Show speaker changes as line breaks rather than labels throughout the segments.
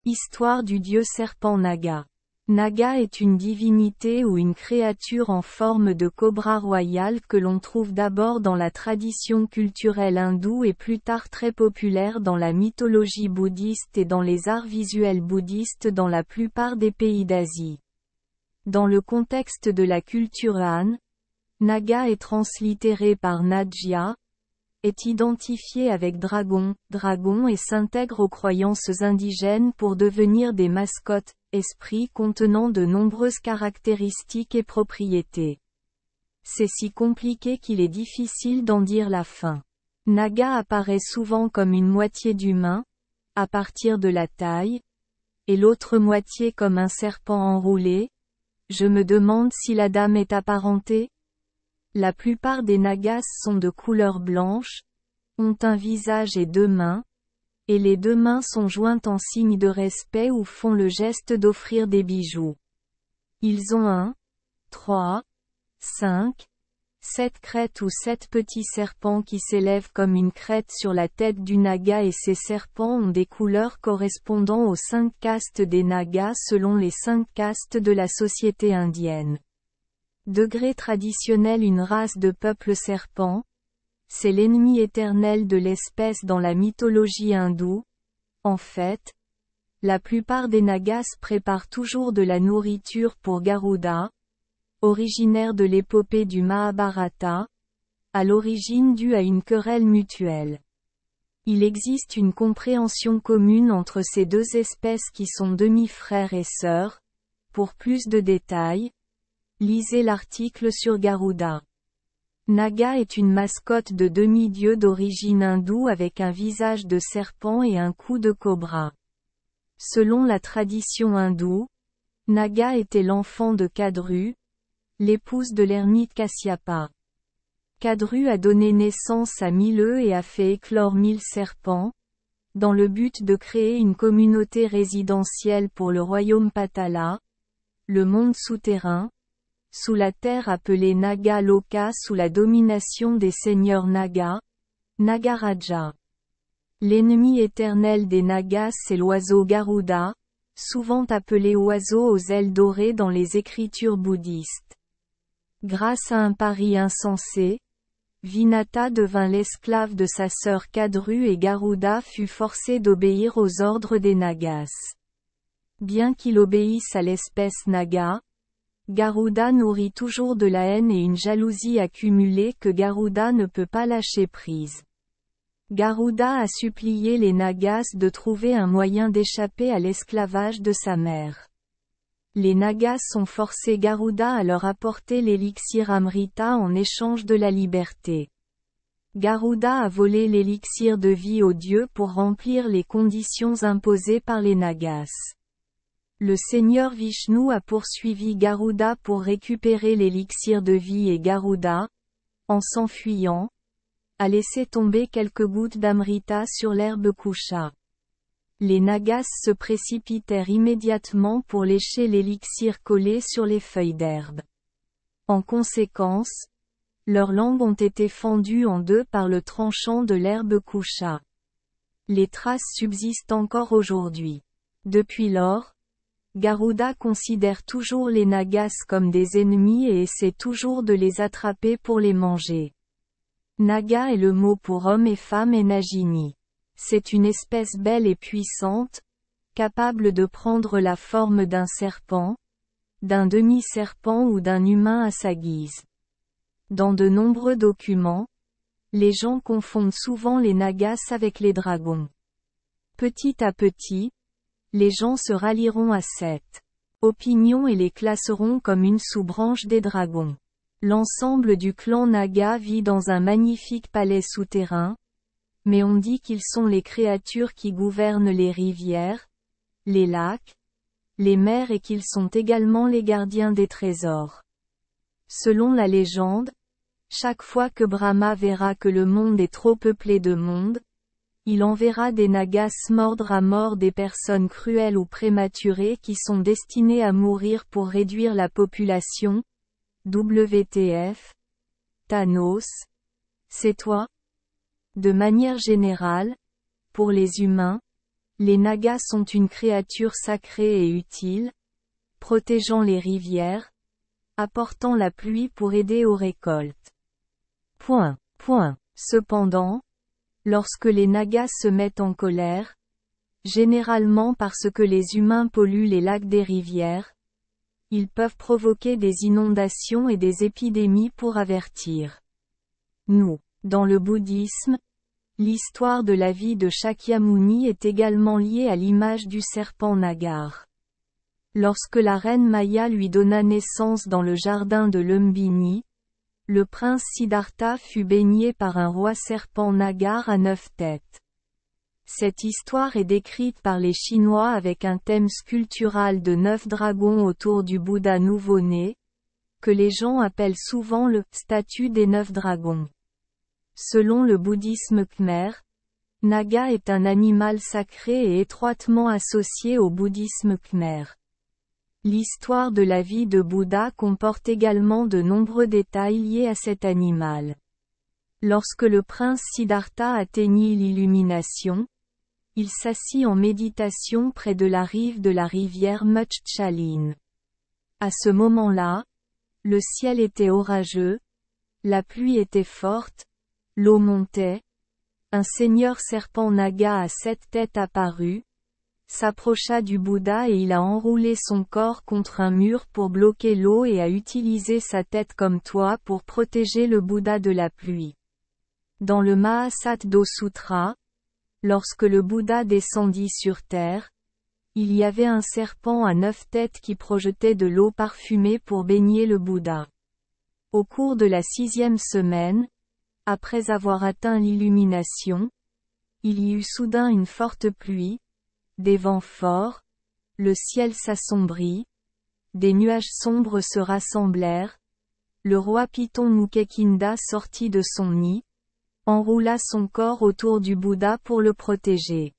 Histoire du dieu serpent Naga. Naga est une divinité ou une créature en forme de cobra royal que l'on trouve d'abord dans la tradition culturelle hindoue et plus tard très populaire dans la mythologie bouddhiste et dans les arts visuels bouddhistes dans la plupart des pays d'Asie. Dans le contexte de la culture Han, Naga est translittéré par Nadja, est identifié avec dragon et s'intègre aux croyances indigènes pour devenir des mascottes, esprits contenant de nombreuses caractéristiques et propriétés. C'est si compliqué qu'il est difficile d'en dire la fin. Naga apparaît souvent comme une moitié d'humain, à partir de la taille, et l'autre moitié comme un serpent enroulé. Je me demande si la dame est apparentée. La plupart des Nagas sont de couleur blanche, ont un visage et deux mains, et les deux mains sont jointes en signe de respect ou font le geste d'offrir des bijoux. Ils ont 3, 5, 7 crêtes ou 7 petits serpents qui s'élèvent comme une crête sur la tête du Naga et ces serpents ont des couleurs correspondant aux 5 castes des Nagas selon les 5 castes de la société indienne. Degré traditionnel. Une race de peuple serpent, c'est l'ennemi éternel de l'espèce dans la mythologie hindoue. En fait, la plupart des Nagas préparent toujours de la nourriture pour Garuda, originaire de l'épopée du Mahabharata, à l'origine due à une querelle mutuelle. Il existe une compréhension commune entre ces deux espèces qui sont demi-frères et sœurs. Pour plus de détails, lisez l'article sur Garuda. Naga est une mascotte de demi-dieu d'origine hindoue avec un visage de serpent et un cou de cobra. Selon la tradition hindoue, Naga était l'enfant de Kadru, l'épouse de l'ermite Kasyapa. Kadru a donné naissance à 1000 œufs et a fait éclore 1000 serpents, dans le but de créer une communauté résidentielle pour le royaume Patala, le monde souterrain, sous la terre appelée Naga Loka sous la domination des seigneurs Naga, Nagaraja. L'ennemi éternel des Nagas c'est l'oiseau Garuda, souvent appelé oiseau aux ailes dorées dans les écritures bouddhistes. Grâce à un pari insensé, Vinata devint l'esclave de sa sœur Kadru et Garuda fut forcé d'obéir aux ordres des Nagas. Bien qu'il obéisse à l'espèce Naga, Garuda nourrit toujours de la haine et une jalousie accumulée que Garuda ne peut pas lâcher prise. Garuda a supplié les Nagas de trouver un moyen d'échapper à l'esclavage de sa mère. Les Nagas ont forcé Garuda à leur apporter l'élixir Amrita en échange de la liberté. Garuda a volé l'élixir de vie aux dieux pour remplir les conditions imposées par les Nagas. Le seigneur Vishnu a poursuivi Garuda pour récupérer l'élixir de vie et Garuda, en s'enfuyant, a laissé tomber quelques gouttes d'Amrita sur l'herbe Kusha. Les Nagas se précipitèrent immédiatement pour lécher l'élixir collé sur les feuilles d'herbe. En conséquence, leurs langues ont été fendues en deux par le tranchant de l'herbe Kusha. Les traces subsistent encore aujourd'hui. Depuis lors, Garuda considère toujours les Nagas comme des ennemis et essaie toujours de les attraper pour les manger. Naga est le mot pour homme et femme et Nagini. C'est une espèce belle et puissante, capable de prendre la forme d'un serpent, d'un demi-serpent ou d'un humain à sa guise. Dans de nombreux documents, les gens confondent souvent les Nagas avec les dragons. Petit à petit, les gens se rallieront à cette opinion et les classeront comme une sous-branche des dragons. L'ensemble du clan Naga vit dans un magnifique palais souterrain, mais on dit qu'ils sont les créatures qui gouvernent les rivières, les lacs, les mers et qu'ils sont également les gardiens des trésors. Selon la légende, chaque fois que Brahma verra que le monde est trop peuplé de monde, il enverra des Nagas mordre à mort des personnes cruelles ou prématurées qui sont destinées à mourir pour réduire la population. WTF. Thanos. C'est toi? De manière générale, pour les humains, Les Nagas sont une créature sacrée et utile, protégeant les rivières, apportant la pluie pour aider aux récoltes. Cependant, lorsque les Nagas se mettent en colère, généralement parce que les humains polluent les lacs des rivières, ils peuvent provoquer des inondations et des épidémies pour avertir nous. Dans le bouddhisme, l'histoire de la vie de Shakyamuni est également liée à l'image du serpent Nagar. Lorsque la reine Maya lui donna naissance dans le jardin de Lumbini, le prince Siddhartha fut baigné par un roi serpent Nagar à 9 têtes. Cette histoire est décrite par les Chinois avec un thème sculptural de 9 dragons autour du Bouddha nouveau-né, que les gens appellent souvent le « statue des 9 dragons ». Selon le bouddhisme khmer, Naga est un animal sacré et étroitement associé au bouddhisme khmer. L'histoire de la vie de Bouddha comporte également de nombreux détails liés à cet animal. Lorsque le prince Siddhartha atteignit l'illumination, il s'assit en méditation près de la rive de la rivière Mutchalin. À ce moment-là, le ciel était orageux, la pluie était forte, l'eau montait. Un seigneur serpent Naga à 7 têtes apparut, s'approcha du Bouddha et il a enroulé son corps contre un mur pour bloquer l'eau et a utilisé sa tête comme toit pour protéger le Bouddha de la pluie. Dans le Mahasattva Sutra, lorsque le Bouddha descendit sur terre, il y avait un serpent à 9 têtes qui projetait de l'eau parfumée pour baigner le Bouddha. Au cours de la 6e semaine, après avoir atteint l'illumination, il y eut soudain une forte pluie, des vents forts, le ciel s'assombrit, des nuages sombres se rassemblèrent, le roi Python Mukekinda sortit de son nid, enroula son corps autour du Bouddha pour le protéger.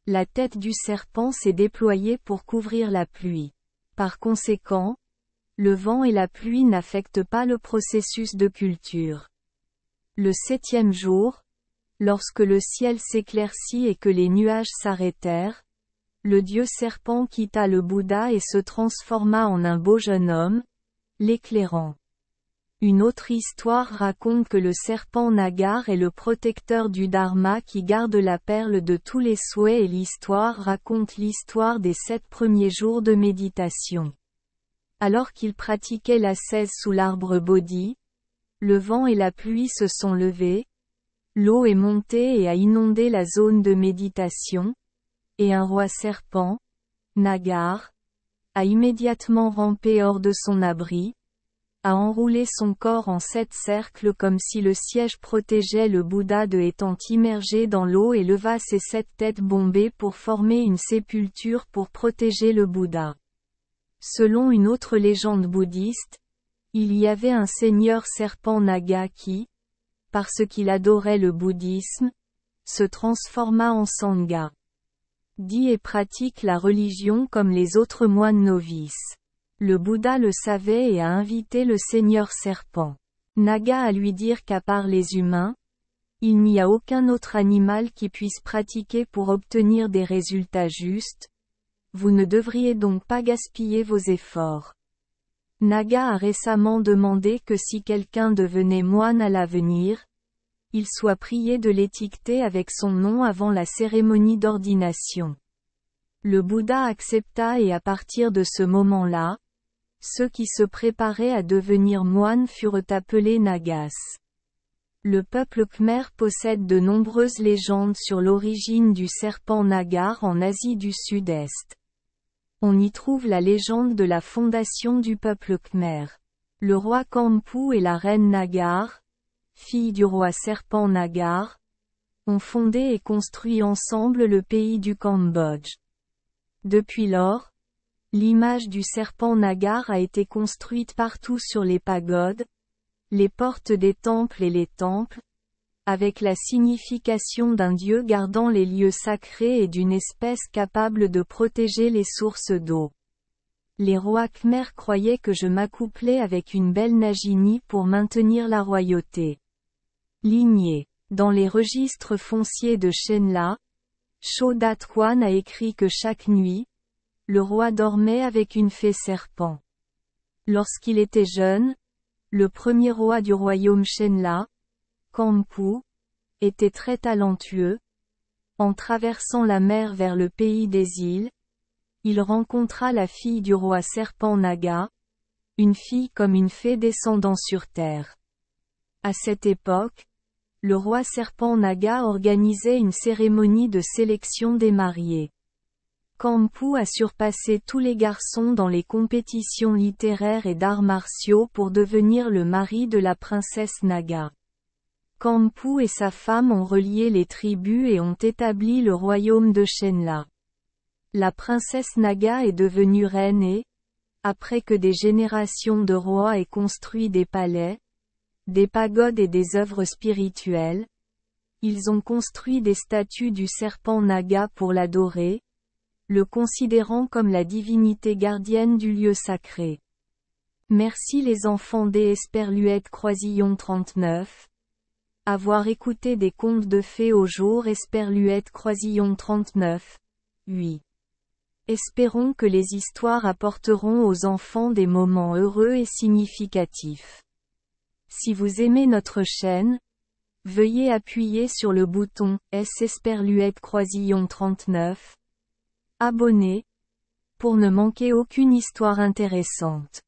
La tête du serpent s'est déployée pour couvrir la pluie. Par conséquent, le vent et la pluie n'affectent pas le processus de culture. Le 7e jour, lorsque le ciel s'éclaircit et que les nuages s'arrêtèrent, le dieu serpent quitta le Bouddha et se transforma en un beau jeune homme, l'éclairant. Une autre histoire raconte que le serpent Nagar est le protecteur du Dharma qui garde la perle de tous les souhaits et l'histoire raconte l'histoire des 7 premiers jours de méditation. Alors qu'il pratiquait l'ascèse sous l'arbre Bodhi, le vent et la pluie se sont levés, l'eau est montée et a inondé la zone de méditation, et un roi serpent, Nagar, a immédiatement rampé hors de son abri, a enroulé son corps en 7 cercles comme si le siège protégeait le Bouddha de étant immergé dans l'eau et leva ses 7 têtes bombées pour former une sépulture pour protéger le Bouddha. Selon une autre légende bouddhiste, il y avait un seigneur serpent Naga qui, parce qu'il adorait le bouddhisme, se transforma en Sangha. Dit et pratique la religion comme les autres moines novices. Le Bouddha le savait et a invité le seigneur serpent Naga à lui dire qu'à part les humains, il n'y a aucun autre animal qui puisse pratiquer pour obtenir des résultats justes. Vous ne devriez donc pas gaspiller vos efforts. Naga a récemment demandé que si quelqu'un devenait moine à l'avenir, il soit prié de l'étiqueter avec son nom avant la cérémonie d'ordination. Le Bouddha accepta et à partir de ce moment-là, ceux qui se préparaient à devenir moines furent appelés Nagas. Le peuple khmer possède de nombreuses légendes sur l'origine du serpent Nagar en Asie du Sud-Est. On y trouve la légende de la fondation du peuple khmer. Le roi Kampu et la reine Nagar, fille du roi serpent Nagar, ont fondé et construit ensemble le pays du Cambodge. Depuis lors, l'image du serpent Nagar a été construite partout sur les pagodes, les portes des temples et les temples, avec la signification d'un dieu gardant les lieux sacrés et d'une espèce capable de protéger les sources d'eau. Les rois khmers croyaient que je m'accouplais avec une belle Nagini pour maintenir la royauté. Lignée. Dans les registres fonciers de Chenla, Chaudat-Juan a écrit que chaque nuit, le roi dormait avec une fée serpent. Lorsqu'il était jeune, le premier roi du royaume Shenla, Kampu, était très talentueux. En traversant la mer vers le pays des îles, il rencontra la fille du roi serpent Naga, une fille comme une fée descendant sur terre. À cette époque, le roi serpent Naga organisait une cérémonie de sélection des mariés. Kampu a surpassé tous les garçons dans les compétitions littéraires et d'arts martiaux pour devenir le mari de la princesse Naga. Kampu et sa femme ont relié les tribus et ont établi le royaume de Shenla. La princesse Naga est devenue reine et, après que des générations de rois aient construit des palais, des pagodes et des œuvres spirituelles, ils ont construit des statues du serpent Naga pour l'adorer, le considérant comme la divinité gardienne du lieu sacré. Merci les enfants des Esperluette Croisillon 39. Avoir écouté des contes de fées au jour Esperluette Croisillon 39. 8. Espérons que les histoires apporteront aux enfants des moments heureux et significatifs. Si vous aimez notre chaîne, veuillez appuyer sur le bouton S Esperluette Croisillon 39. Abonner, pour ne manquer aucune histoire intéressante.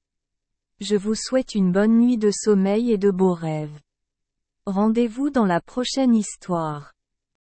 Je vous souhaite une bonne nuit de sommeil et de beaux rêves. Rendez-vous dans la prochaine histoire.